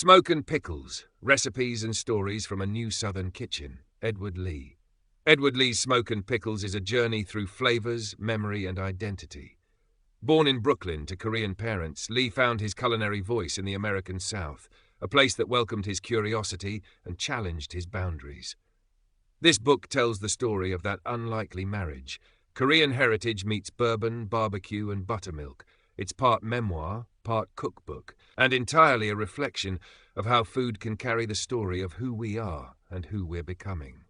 Smoke and Pickles, Recipes and Stories from a New Southern Kitchen, Edward Lee. Edward Lee's Smoke and Pickles is a journey through flavors, memory, and identity. Born in Brooklyn to Korean parents, Lee found his culinary voice in the American South, a place that welcomed his curiosity and challenged his boundaries. This book tells the story of that unlikely marriage. Korean heritage meets bourbon, barbecue, and buttermilk. It's part memoir, part cookbook, and entirely a reflection of how food can carry the story of who we are and who we're becoming.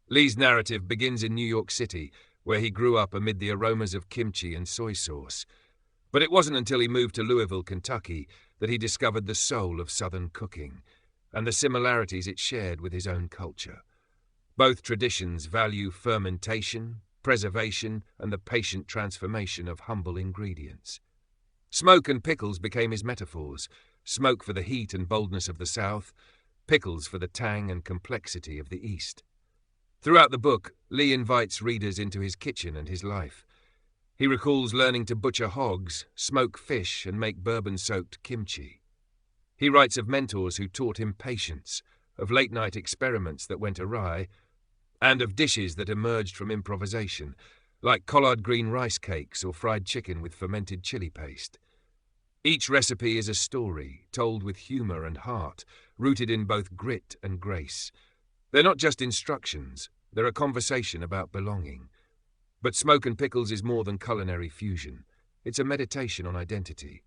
Lee's narrative begins in New York City, where he grew up amid the aromas of kimchi and soy sauce. But it wasn't until he moved to Louisville, Kentucky, that he discovered the soul of Southern cooking and the similarities it shared with his own culture. Both traditions value fermentation, preservation, and the patient transformation of humble ingredients. Smoke and Pickles became his metaphors: smoke for the heat and boldness of the South, pickles for the tang and complexity of the East. Throughout the book, Lee invites readers into his kitchen and his life. He recalls learning to butcher hogs, smoke fish, and make bourbon-soaked kimchi. He writes of mentors who taught him patience, of late-night experiments that went awry, and of dishes that emerged from improvisation, like collard green rice cakes or fried chicken with fermented chili paste. Each recipe is a story, told with humor and heart, rooted in both grit and grace. They're not just instructions, they're a conversation about belonging. But Smoke and Pickles is more than culinary fusion. It's a meditation on identity.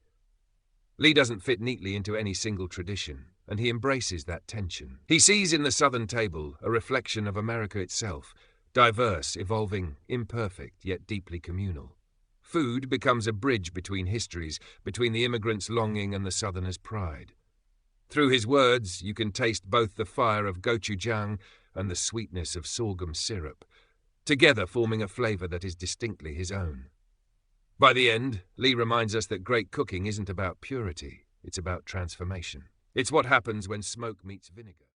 Lee doesn't fit neatly into any single tradition, and he embraces that tension. He sees in the Southern table a reflection of America itself, diverse, evolving, imperfect, yet deeply communal. Food becomes a bridge between histories, between the immigrants' longing and the Southerners' pride. Through his words, you can taste both the fire of gochujang and the sweetness of sorghum syrup, together forming a flavor that is distinctly his own. By the end, Lee reminds us that great cooking isn't about purity, it's about transformation. It's what happens when smoke meets vinegar.